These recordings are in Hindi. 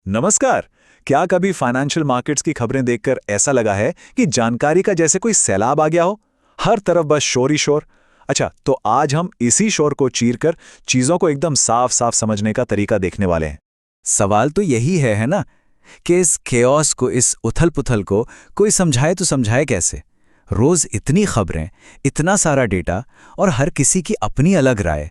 नमस्कार। क्या कभी फाइनेंशियल मार्केट्स की खबरें देखकर ऐसा लगा है कि जानकारी का जैसे कोई सैलाब आ गया हो? हर तरफ बस शोर ही शोर। अच्छा, तो आज हम इसी शोर को चीरकर चीजों को एकदम साफ साफ समझने का तरीका देखने वाले हैं। सवाल तो यही है ना, कि इस केओस को, इस उथल-पुथल को कोई समझाए तो समझाए कैसे? रोज इतनी खबरें, इतना सारा डेटा और हर किसी की अपनी अलग राय।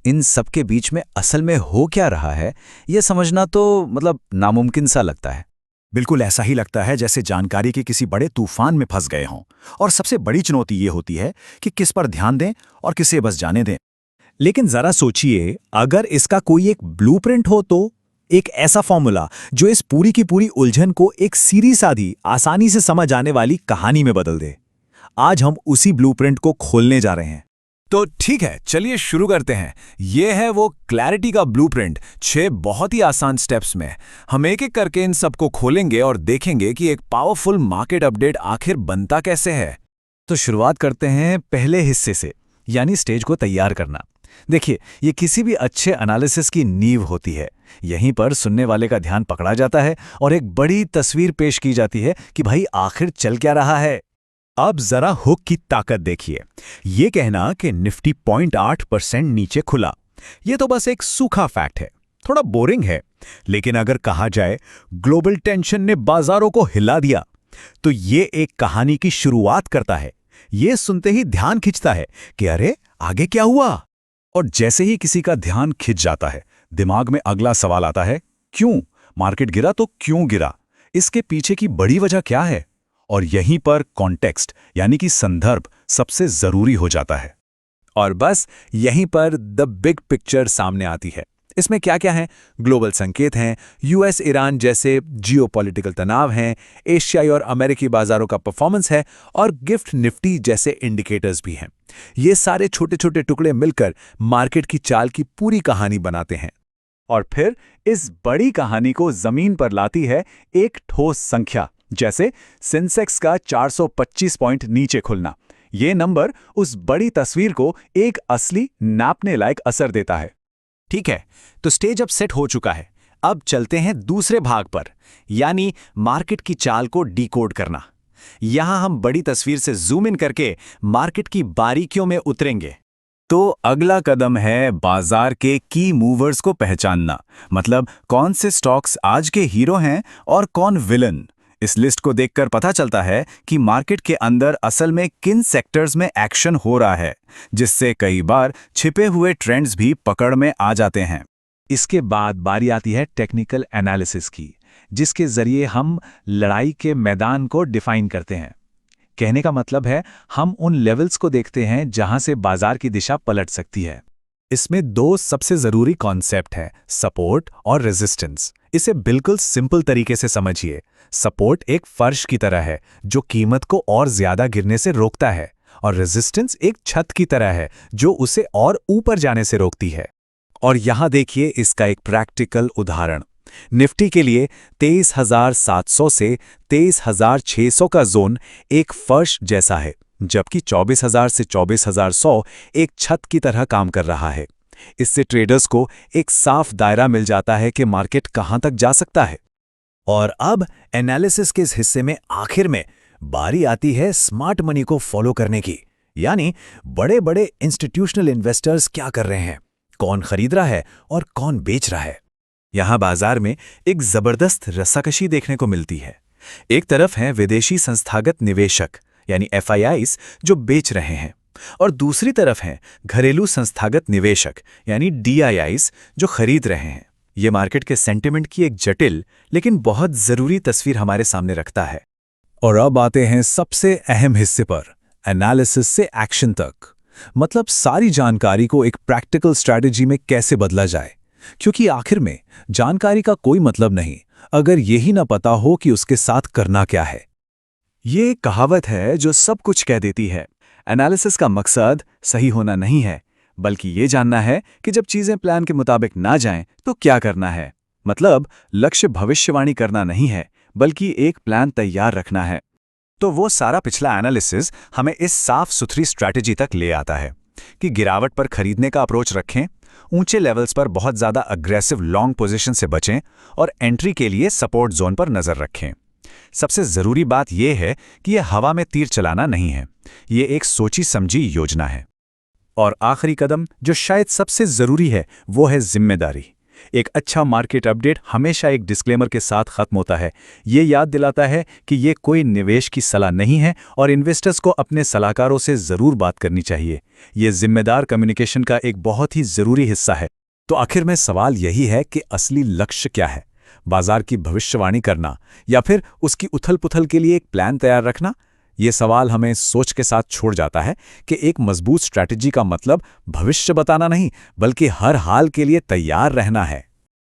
इन सब के बीच में असल में हो क्या रहा है, ये समझना तो नामुमकिन सा लगता है। बिल्कुल ऐसा ही लगता है जैसे जानकारी के किसी बड़े तूफान में फंस गए हों। और सबसे बड़ी चुनौती ये होती है कि किस पर ध्यान दें और किसे बस जाने दें। लेकिन जरा सोचिए, अगर इसका कोई एक ब्लूप्रिंट हो तो, एक ऐसा फॉर्मूला जो इस पूरी की पूरी उलझन को एक सीधी सादी, आसानी से समझ आने वाली कहानी में बदल दे। आज हम उसी ब्लूप्रिंट को खोलने जा रहे हैं। तो ठीक है, चलिए शुरू करते हैं। ये है वो क्लैरिटी का ब्लूप्रिंट, 6 बहुत ही आसान स्टेप्स में। हम एक एक करके इन सबको खोलेंगे और देखेंगे कि एक पावरफुल मार्केट अपडेट आखिर बनता कैसे है। तो शुरुआत करते हैं पहले हिस्से से, यानी स्टेज को तैयार करना। देखिए, ये किसी भी अच्छे एनालिसिस की नींव होती है। यहीं पर सुनने वाले का ध्यान पकड़ा जाता है और एक बड़ी तस्वीर पेश की जाती है कि भाई आखिर चल क्या रहा है। अब जरा हुक की ताकत देखिए। ये कहना कि निफ्टी 0.8% नीचे खुला, ये तो बस एक सूखा फैक्ट है, थोड़ा बोरिंग है। लेकिन अगर कहा जाए ग्लोबल टेंशन ने बाजारों को हिला दिया, तो ये एक कहानी की शुरुआत करता है। ये सुनते ही ध्यान खिंचता है कि अरे आगे क्या हुआ। और जैसे ही किसी का ध्यान खिंच जाता है, दिमाग में अगला सवाल आता है, क्यों? मार्केट गिरा तो क्यों गिरा? इसके पीछे की बड़ी वजह क्या है? और यहीं पर कॉन्टेक्स्ट, यानी कि संदर्भ, सबसे जरूरी हो जाता है। और बस यहीं पर द बिग पिक्चर सामने आती है। इसमें क्या क्या है? ग्लोबल संकेत हैं, यूएस ईरान जैसे जियोपॉलिटिकल तनाव हैं, एशियाई और अमेरिकी बाजारों का परफॉर्मेंस है, और गिफ्ट निफ्टी जैसे इंडिकेटर्स भी हैं। ये सारे छोटे छोटे टुकड़े मिलकर मार्केट की चाल की पूरी कहानी बनाते हैं। और फिर इस बड़ी कहानी को जमीन पर लाती है एक ठोस संख्या, जैसे सेंसेक्स का 425 पॉइंट नीचे खुलना। ये नंबर उस बड़ी तस्वीर को एक असली नापने लायक असर देता है। ठीक है, तो स्टेज अब सेट हो चुका है। अब चलते हैं दूसरे भाग पर, यानी मार्केट की चाल को डिकोड करना। यहां हम बड़ी तस्वीर से जूम इन करके मार्केट की बारीकियों में उतरेंगे। तो अगला कदम है बाजार के की मूवर्स को पहचानना, मतलब कौन से स्टॉक्स आज के हीरो हैं और कौन विलन। इस लिस्ट को देखकर पता चलता है कि मार्केट के अंदर असल में किन सेक्टर्स में एक्शन हो रहा है, जिससे कई बार छिपे हुए ट्रेंड्स भी पकड़ में आ जाते हैं। इसके बाद बारी आती है टेक्निकल एनालिसिस की, जिसके जरिए हम लड़ाई के मैदान को डिफाइन करते हैं। कहने का मतलब है, हम उन लेवल्स को देखते हैं जहां से बाजार की दिशा पलट सकती है। इसमें 2 सबसे जरूरी कॉन्सेप्ट हैं, सपोर्ट और रेजिस्टेंस। इसे बिल्कुल सिंपल तरीके से समझिए। सपोर्ट एक फर्श की तरह है जो कीमत को और ज्यादा गिरने से रोकता है, और रेजिस्टेंस एक छत की तरह है जो उसे और ऊपर जाने से रोकती है। और यहां देखिए इसका एक प्रैक्टिकल उदाहरण। निफ्टी के लिए 23,700 से 23,600 का जोन एक फर्श जैसा है, जबकि 24,000 से 24,100 एक छत की तरह काम कर रहा है। इससे ट्रेडर्स को एक साफ दायरा मिल जाता है कि मार्केट कहां तक जा सकता है। और अब एनालिसिस के इस हिस्से में आखिर में बारी आती है स्मार्ट मनी को फॉलो करने की, यानी बड़े बड़े इंस्टीट्यूशनल इन्वेस्टर्स क्या कर रहे हैं, कौन खरीद रहा है और कौन बेच रहा है। यहां बाजार में एक जबरदस्त रस्साकशी देखने को मिलती है। एक तरफ हैं विदेशी संस्थागत निवेशक, यानी FIIs, जो बेच रहे हैं, और दूसरी तरफ हैं घरेलू संस्थागत निवेशक, यानी DIIs, जो खरीद रहे हैं। ये मार्केट के सेंटिमेंट की एक जटिल लेकिन बहुत जरूरी तस्वीर हमारे सामने रखता है। और अब आते हैं सबसे अहम हिस्से पर, एनालिसिस से एक्शन तक। मतलब सारी जानकारी को एक प्रैक्टिकल स्ट्रैटेजी में कैसे बदला जाए, क्योंकि आखिर में जानकारी का कोई मतलब नहीं अगर यही ना पता हो कि उसके साथ करना क्या है। ये एक कहावत है जो सब कुछ कह देती है। एनालिसिस का मकसद सही होना नहीं है, बल्कि ये जानना है कि जब चीजें प्लान के मुताबिक ना जाएं तो क्या करना है। मतलब लक्ष्य भविष्यवाणी करना नहीं है, बल्कि एक प्लान तैयार रखना है। तो वो सारा पिछला एनालिसिस हमें इस साफ सुथरी स्ट्रैटेजी तक ले आता है कि गिरावट पर खरीदने का अप्रोच रखें, ऊंचे लेवल्स पर बहुत ज़्यादा अग्रेसिव लॉन्ग पोजीशन से बचें और एंट्री के लिए सपोर्ट जोन पर नज़र रखें। सबसे ज़रूरी बात यह है कि यह हवा में तीर चलाना नहीं है, ये एक सोची समझी योजना है। और आखिरी कदम जो शायद सबसे ज़रूरी है वो है जिम्मेदारी। एक अच्छा मार्केट अपडेट हमेशा एक डिस्क्लेमर के साथ खत्म होता है। ये याद दिलाता है कि ये कोई निवेश की सलाह नहीं है और इन्वेस्टर्स को अपने सलाहकारों से ज़रूर बात करनी चाहिए। ये जिम्मेदार कम्युनिकेशन का एक बहुत ही ज़रूरी हिस्सा है। तो आखिर में सवाल यही है कि असली लक्ष्य क्या है? बाजार की भविष्यवाणी करना या फिर उसकी उथल-पुथल के लिए एक प्लान तैयार रखना? ये सवाल हमें सोच के साथ छोड़ जाता है कि एक मजबूत स्ट्रैटेजी का मतलब भविष्य बताना नहीं, बल्कि हर हाल के लिए तैयार रहना है।